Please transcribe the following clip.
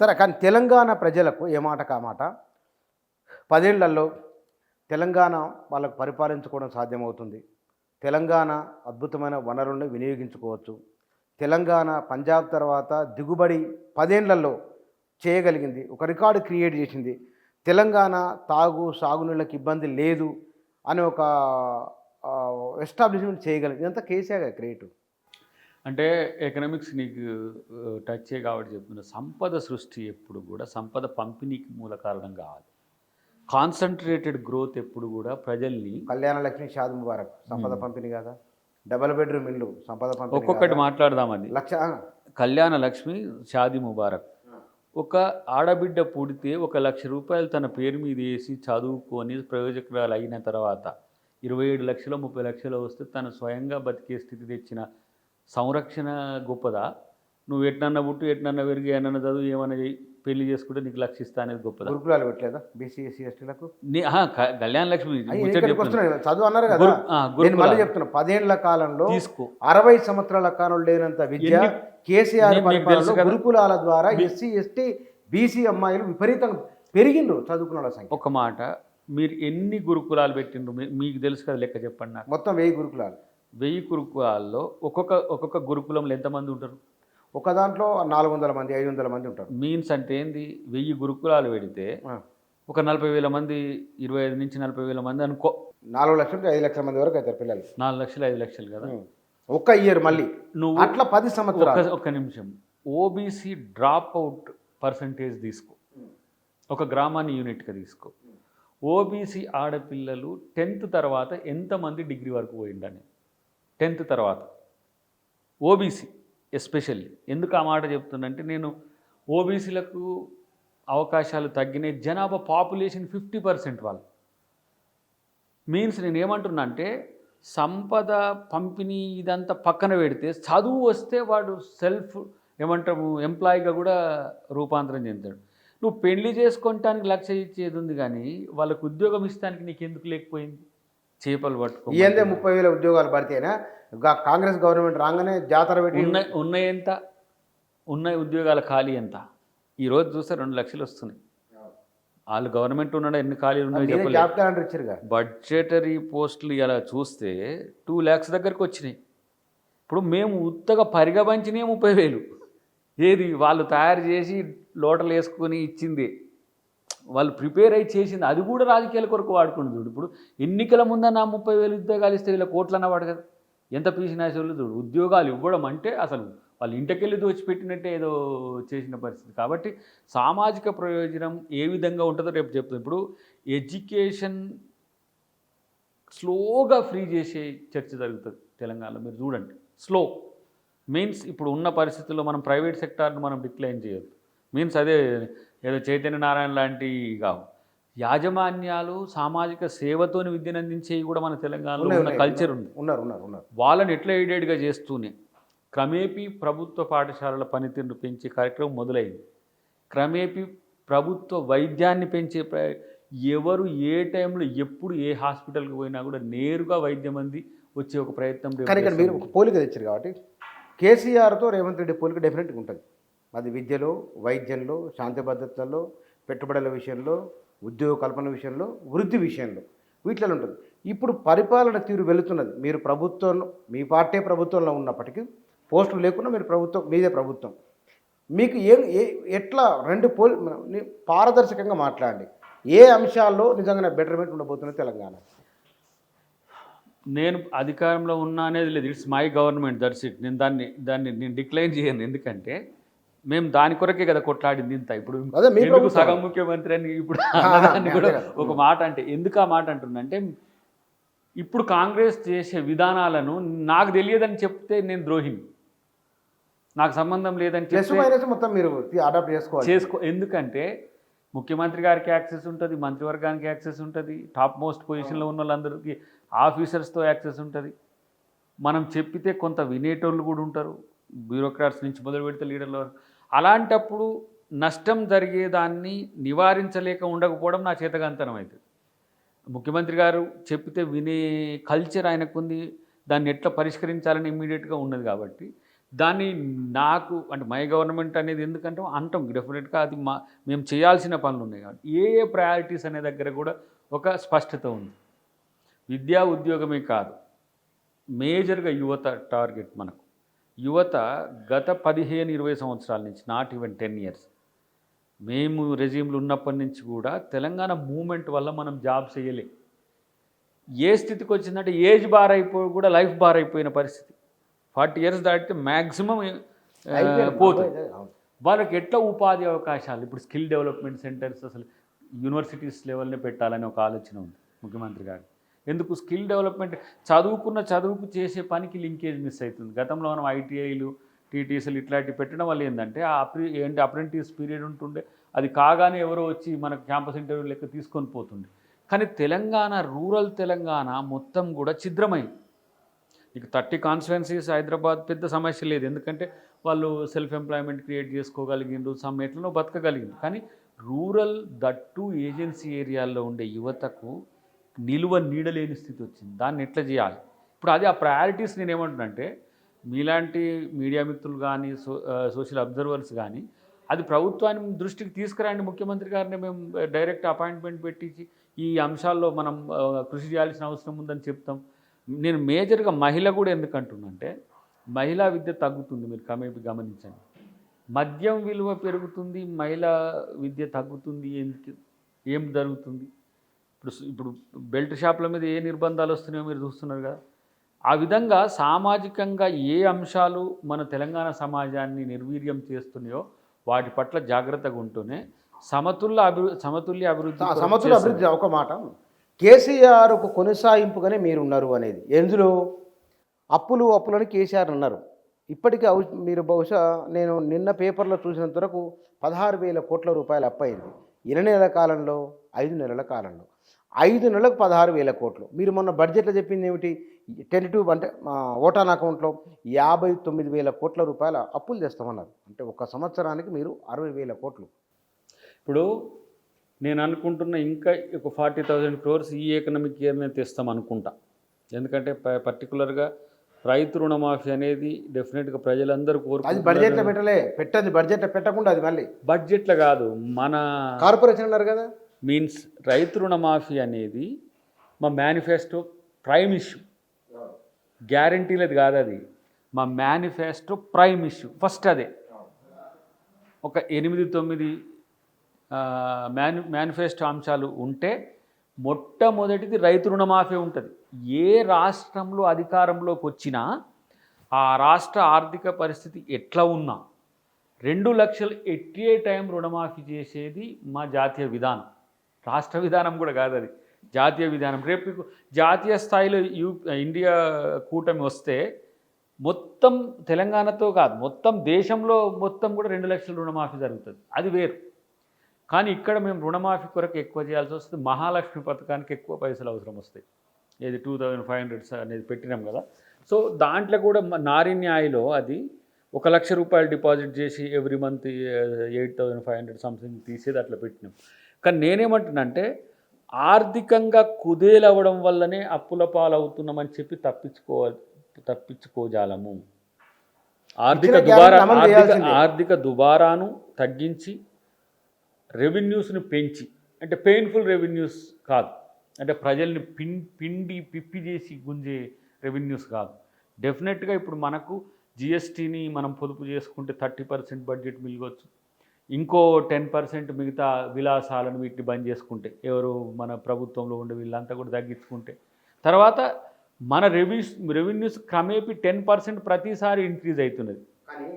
సరే కానీ తెలంగాణ ప్రజలకు ఏ మాట కామాట 10 ఏళ్లలో తెలంగాణ వాళ్ళకు పరిపాలించుకోవడం సాధ్యమవుతుంది. తెలంగాణ అద్భుతమైన వనరులను వినియోగించుకోవచ్చు. తెలంగాణ పంజాబ్ తర్వాత దిగుబడి 10 ఏళ్లలో చేయగలిగింది. ఒక రికార్డు క్రియేట్ చేసింది. తెలంగాణ సాగునీళ్ళకి ఇబ్బంది లేదు అని ఒక ఎస్టాబ్లిష్మెంట్ చేయగలిగింది. ఇదంతా కేసీఆర్ క్రియేటివ్. అంటే ఎకనామిక్స్ నీకు టచ్ కాబట్టి చెప్తున్నా, సంపద సృష్టి ఎప్పుడు కూడా సంపద పంపిణీకి మూల కారణం కావాలి. కాన్సన్ట్రేటెడ్ గ్రోత్ ఎప్పుడు కూడా ప్రజల్ని కళ్యాణ లక్ష్మి షాద్ ముబారక్ సంపద పంపిణీ కదా, డబల్ బెడ్రూమ్ ఇల్లు సంపద పంపిణీ. ఒక్కొక్కటి మాట్లాడదామని. కళ్యాణ లక్ష్మి షాదీ ముబారక్. ఒక ఆడబిడ్డ పుడితే 1 లక్ష రూపాయలు తన పేరు మీద వేసి చదువుకొని ప్రయోజకురాలు అయిన తర్వాత 27 లక్షలు 30 లక్షలు వస్తే తను స్వయంగా బతికే స్థితి తెచ్చిన సంరక్షణ గొప్పదా? నువ్వు ఎట్నన్నా పుట్టు ఎట్నన్నా పెరిగి ఏమన్నా చదువు ఏమన్నా పెళ్లి చేసుకుంటే నీకు లక్షిస్తా అనేది గొప్పదా? గురుకులాలు పెట్టలేదా బీసీ ఎస్సీ ఎస్టీలకు? కళ్యాణ లక్ష్మి చదువు అన్నారు కదా. నేను మళ్ళీ చెప్తున్నా, 10 ఏళ్ల కాలంలో తీసుకో 60 సంవత్సరాల కాలంలో లేనంత విద్య కేసీఆర్ పరిపాలనలో గురుకులాల ద్వారా ఎస్సీ ఎస్టీ బీసీ అమ్మాయిలు విపరీతంగా పెరిగిండ్రు చదువుకున్న సంఖ్య. ఒక మాట, మీరు ఎన్ని గురుకులాలు పెట్టిండ్రు మీకు తెలుసు కదా, లెక్క చెప్పండి నాకు. మొత్తం 1000 గురుకులాలు. 1000 గురుకులాల్లో ఒక్కొక్క గురుకులంలో ఎంతమంది ఉంటారు? ఒక దాంట్లో 400 మంది 500 మంది ఉంటారు. మీన్స్ అంటే ఏంది? 1000 గురుకులాలు పెడితే ఒక 40,000 మంది, 25 నుంచి 40,000 మంది అనుకో. 4 లక్షల నుంచి 5 లక్షల మంది వరకు అవుతారు పిల్లలు. 4 లక్షలు 5 లక్షలు కదా ఒక ఇయర్. మళ్ళీ నువ్వు అట్లా 10 సంవత్సరాలు. ఒక్క నిమిషం, ఓబీసీ డ్రాప్ అవుట్ పర్సంటేజ్ తీసుకో, ఒక గ్రామాన్ని యూనిట్గా తీసుకో. ఓబీసీ ఆడపిల్లలు 10th తర్వాత ఎంతమంది డిగ్రీ వరకు పోయిండని? 10th తర్వాత ఓబీసీ ఎస్పెషల్లీ. ఎందుకు ఆ మాట చెప్తుందంటే, నేను ఓబీసీలకు అవకాశాలు తగ్గినాయి, జనాభా పాపులేషన్ 50% వాళ్ళు. మీన్స్ నేను ఏమంటున్నా అంటే, సంపద పంపిణీ ఇదంతా పక్కన పెడితే చదువు వస్తే వాడు సెల్ఫ్ ఏమంటాము ఎంప్లాయీగా కూడా రూపాంతరం చెందాడు. నువ్వు పెళ్లి చేసుకోవటానికి లక్ష్య ఇచ్చేది ఉంది, కానీ వాళ్ళకు ఉద్యోగం ఇస్తానికి నీకు ఎందుకు లేకపోయింది? చేపలు పట్టుకో ఏందే 30,000 ఉద్యోగాలు పడితేనా కాంగ్రెస్ గవర్నమెంట్ రాగానే జాతర పెట్టి ఉన్నాయి ఎంత ఉన్నాయి ఉద్యోగాల ఖాళీ ఎంత? ఈరోజు చూస్తే 2 లక్షలు వస్తున్నాయి. వాళ్ళు గవర్నమెంట్ ఉన్నాడు, ఎన్ని ఖాళీలు ఉన్నాయో చెప్పలేదు. బడ్జెటరీ పోస్టులు ఇలా చూస్తే 2 lakhs దగ్గరికి వచ్చినాయి. ఇప్పుడు మేము ఉత్తగా పరిగబంచినే 30,000. ఏది వాళ్ళు తయారు చేసి లోటలు వేసుకొని ఇచ్చింది, వాళ్ళు ప్రిపేర్ అయ్యి చేసింది, అది కూడా రాజకీయాల కొరకు వాడుకుంది. చూడు, ఇప్పుడు ఎన్నికల ముందన్న 30,000 ఉద్యోగాలు ఇస్తే వీళ్ళ కోట్లన్న వాడు కదా. ఎంత పీసినాశోళ్ళు చూడు. ఉద్యోగాలు ఇవ్వడం అంటే అసలు వాళ్ళు ఇంటికెళ్ళి దోచిపెట్టినట్టే ఏదో చేసిన పరిస్థితి. కాబట్టి సామాజిక ప్రయోజనం ఏ విధంగా ఉంటుందో రేపు చెప్తాను. ఇప్పుడు ఎడ్యుకేషన్ స్లోగా ఫ్రీ చేసే చర్చ జరుగుతుంది తెలంగాణలో. మీరు చూడండి, స్లో మీన్స్ ఇప్పుడు ఉన్న పరిస్థితుల్లో మనం ప్రైవేట్ సెక్టార్ని మనం డిక్లైన్ చేయొద్దు. మీన్స్ అదే ఏదో చైతన్య నారాయణ లాంటి కావు. యాజమాన్యాలు సామాజిక సేవతోని విద్యను అందించేవి కూడా మన తెలంగాణలో ఉన్న కల్చర్ ఉంది. వాళ్ళని ఎట్లా ఎయిడెడ్గా చేస్తూనే క్రమేపీ ప్రభుత్వ పాఠశాలల పనితీరును పెంచే కార్యక్రమం మొదలైంది. క్రమేపీ ప్రభుత్వ వైద్యాన్ని పెంచే ఎవరు ఏ టైంలో ఎప్పుడు ఏ హాస్పిటల్కి పోయినా కూడా నేరుగా వైద్యం అంది వచ్చే ఒక ప్రయత్నం. కానీ ఇక్కడ మీరు ఒక పోలిక తెచ్చారు కాబట్టి కేసీఆర్తో రేవంత్ రెడ్డి పోలిక డెఫినెట్గా ఉంటుంది. అది విద్యలో, వైద్యంలో, శాంతి భద్రతల్లో, పెట్టుబడుల విషయంలో, ఉద్యోగ కల్పన విషయంలో, వృద్ధి విషయంలో, వీటిలో ఉంటుంది. ఇప్పుడు పరిపాలన తీరు వెళుతున్నది. మీరు ప్రభుత్వంలో, మీ పార్టీ ప్రభుత్వంలో ఉన్నప్పటికీ పోస్టులు లేకుండా మీరు ప్రభుత్వం, మీదే ప్రభుత్వం. మీకు ఎట్లా పారదర్శకంగా మాట్లాడండి. ఏ అంశాల్లో నిజంగానే బెటర్మెంట్ ఉండబోతున్నది తెలంగాణ? నేను అధికారంలో ఉన్నా అనేది లేదు. It's my government, that's it. నేను దాన్ని డిక్లైన్ చేయను. ఎందుకంటే మేము దాని కొరకే కదా కొట్లాడింది ఇంత. ఇప్పుడు ఎందుకు సగం ముఖ్యమంత్రి అని ఇప్పుడు కూడా ఒక మాట అంటే ఎందుకు ఆ మాట అంటుందంటే, ఇప్పుడు కాంగ్రెస్ చేసే విధానాలను నాకు తెలియదని చెప్తే నేను ద్రోహిని, నాకు సంబంధం లేదని చెప్తే మొత్తం మీరు అడాప్ట్ చేసుకో. ఎందుకంటే ముఖ్యమంత్రి గారికి యాక్సెస్ ఉంటుంది, మంత్రివర్గానికి యాక్సెస్ ఉంటుంది, టాప్ మోస్ట్ పొజిషన్లో ఉన్న వాళ్ళందరికీ ఆఫీసర్స్తో యాక్సెస్ ఉంటుంది. మనం చెప్పితే కొంత వినేటోళ్ళు కూడా ఉంటారు, బ్యూరోక్రాట్స్ నుంచి మొదలు పెడితే లీడర్ల వరకు. అలాంటప్పుడు నష్టం జరిగేదాన్ని నివారించలేక ఉండకపోవడం నా చేతగాంతనం అవుతుంది. ముఖ్యమంత్రి గారు చెప్పితే వినే కల్చర్ ఆయనకుంది, దాన్ని ఎట్లా పరిష్కరించాలని ఇమ్మీడియట్గా ఉన్నది. కాబట్టి దాన్ని నాకు అంటే మై గవర్నమెంట్ అనేది ఎందుకంటే అంటాం డెఫినెట్గా అది మేము చేయాల్సిన పనులు ఉన్నాయి కాబట్టి ఏ ప్రయారిటీస్ అనే దగ్గర కూడా ఒక స్పష్టత ఉంది. విద్యా ఉద్యోగమే కాదు, మేజర్గా యువత టార్గెట్ మనకు. యువత గత 15-20 సంవత్సరాల నుంచి, నాట్ ఈవెన్ 10 years, మేము రెజ్యూమ్లు ఉన్నప్పటి నుంచి కూడా తెలంగాణ మూమెంట్ వల్ల మనం జాబ్ చేయలే. ఏ స్థితికి వచ్చిందంటే ఏజ్ బార్ అయిపోయి కూడా లైఫ్ బార్ అయిపోయిన పరిస్థితి. 40 years దాటితే మ్యాక్సిమం పోతుంది. వాళ్ళకి ఎట్లా ఉపాధి అవకాశాలు, ఇప్పుడు స్కిల్ డెవలప్మెంట్ సెంటర్స్ అసలు యూనివర్సిటీస్ లెవెల్నే పెట్టాలని ఒక ఆలోచన ఉంది ముఖ్యమంత్రి గారు. ఎందుకు స్కిల్ డెవలప్మెంట్, చదువుకు చేసే పనికి లింకేజ్ మిస్ అవుతుంది. గతంలో మనం ఐటీఐలు, టీటీసీలు ఇట్లాంటివి పెట్టడం వల్ల ఏంటంటే అప్రెంటిస్ పీరియడ్ ఉంటుండే, అది కాగానే ఎవరో వచ్చి మనకు క్యాంపస్ ఇంటర్వ్యూ లెక్క తీసుకొని పోతుండే. కానీ తెలంగాణ, రూరల్ తెలంగాణ మొత్తం కూడా ఛిద్రమైంది. ఇక 30 కాన్స్టిట్యుయెన్సీస్ హైదరాబాద్ పెద్ద సమస్య లేదు, ఎందుకంటే వాళ్ళు సెల్ఫ్ ఎంప్లాయ్మెంట్ క్రియేట్ చేసుకోగలిగిండ్రు, సమ్ ఎట్లనో బతకగలిగిండ్రు. కానీ రూరల్ దట్టు ఏజెన్సీ ఏరియాల్లో ఉండే యువతకు నీడలేని స్థితి వచ్చింది. దాన్ని ఎట్లా చేయాలి? ఇప్పుడు అది ఆ ప్రయారిటీస్ నేను ఏమంటున్నానంటే, మీలాంటి మీడియా మిత్రులు కానీ సోషల్ అబ్జర్వర్స్ కానీ అది ప్రభుత్వాన్ని దృష్టికి తీసుకురండి. ముఖ్యమంత్రి గారిని మేము డైరెక్ట్ అపాయింట్మెంట్ పెట్టించి ఈ అంశాల్లో మనం కృషి చేయాల్సిన అవసరం ఉందని చెప్తాం. నేను మేజర్గా మహిళ కూడా ఎందుకంటున్నంటే, మహిళా విద్య తగ్గుతుంది, మీరు గమనించండి. మద్యం విలువ పెరుగుతుంది, మహిళా విద్య తగ్గుతుంది. ఏం జరుగుతుంది? ఇప్పుడు బెల్ట్ షాపుల మీద ఏ నిర్బంధాలు వస్తున్నాయో మీరు చూస్తున్నారు కదా. ఆ విధంగా సామాజికంగా ఏ అంశాలు మన తెలంగాణ సమాజాన్ని నిర్వీర్యం చేస్తున్నాయో వాటి పట్ల జాగ్రత్తగా ఉంటూనే సమతుల్య అభివృద్ధి. ఒక మాట, కేసీఆర్కు కొనసాగింపుగానే మీరున్నారు అనేది ఎందులో అప్పులని కేసీఆర్ అన్నారు. ఇప్పటికీ మీరు బహుశా నేను నిన్న పేపర్లో చూసినంత వరకు 16,000 కోట్ల రూపాయలు అప్పయింది 8 నెలల కాలంలో, 5 నెలల కాలంలో. 5 నెలలకు 16,000 కోట్లు. మీరు మొన్న బడ్జెట్లో చెప్పింది ఏమిటి? టెంటేటివ్ అంటే ఓటాన్ అకౌంట్లో 59,000 కోట్ల రూపాయల అప్పులు చేస్తామన్నారు. అంటే ఒక సంవత్సరానికి మీరు 60,000 కోట్లు. ఇప్పుడు నేను అనుకుంటున్న ఇంకా ఒక 40,000 crores ఈ ఎకనామిక్ ఇయర్నే తెస్తాం అనుకుంటా. ఎందుకంటే పర్టికులర్గా రైతు రుణమాఫీ అనేది డెఫినెట్గా ప్రజలందరూ అది బడ్జెట్లో పెట్టండి, బడ్జెట్లో పెట్టకుండా అది మళ్ళీ బడ్జెట్లో కాదు, మన కార్పొరేషన్ అన్నారు కదా. మీన్స్ రైతు రుణమాఫీ అనేది మా మేనిఫెస్టో ప్రైమ్ ఇష్యూ, గ్యారంటీలది కాదు, అది మా మేనిఫెస్టో ప్రైమ్ ఇష్యూ. ఫస్ట్ అదే ఒక 8-9 మేనిఫెస్టో అంశాలు ఉంటే మొట్టమొదటిది రైతు రుణమాఫీ ఉంటుంది. ఏ రాష్ట్రంలో అధికారంలోకి వచ్చినా ఆ రాష్ట్ర ఆర్థిక పరిస్థితి ఎట్లా ఉన్నా 2 లక్షలు ఎట్ ఏ టైం రుణమాఫీ చేసేది మా జాతీయ విధానం. రాష్ట్ర విధానం కూడా కాదు, అది జాతీయ విధానం. రేపు జాతీయ స్థాయిలో ఇండియా కూటమి వస్తే మొత్తం తెలంగాణతో కాదు, మొత్తం దేశంలో మొత్తం కూడా 2 లక్షల రుణమాఫీ జరుగుతుంది, అది వేరు. కానీ ఇక్కడ మేము రుణమాఫీ కొరకు ఎక్కువ చేయాల్సి వస్తుంది. మహాలక్ష్మి పథకానికి ఎక్కువ పైసలు అవసరం వస్తాయి. ఏది 2,500 అనేది పెట్టినాం కదా. సో దాంట్లో కూడా నారిన్యాయలో అది 1 లక్ష రూపాయలు డిపాజిట్ చేసి ఎవ్రీ మంత్ 8,500 సంథింగ్ తీసేది అట్లా పెట్టినాం. కానీ నేనేమంటున్నానంటే, ఆర్థికంగా కుదేలవ్వడం వల్లనే అప్పుల పాలవుతున్నామని చెప్పి తప్పించుకోజాలము. ఆర్థిక దుబారాను తగ్గించి రెవెన్యూస్ని పెంచి, అంటే పెయిన్ఫుల్ రెవెన్యూస్ కాదు, అంటే ప్రజల్ని పిప్పి చేసి గుంజే రెవెన్యూస్ కాదు. డెఫినెట్గా ఇప్పుడు మనకు జిఎస్టీని మనం పొదుపు చేసుకుంటే 30% బడ్జెట్ మిగవచ్చు. ఇంకో 10% మిగతా విలాసాలను వీటిని బంద్ చేసుకుంటే, ఎవరు మన ప్రభుత్వంలో ఉండే వీళ్ళంతా కూడా తగ్గించుకుంటే, తర్వాత మన రెవెన్యూస్ క్రమేపీ 10% ప్రతిసారి ఇంక్రీజ్ అవుతున్నది. కానీ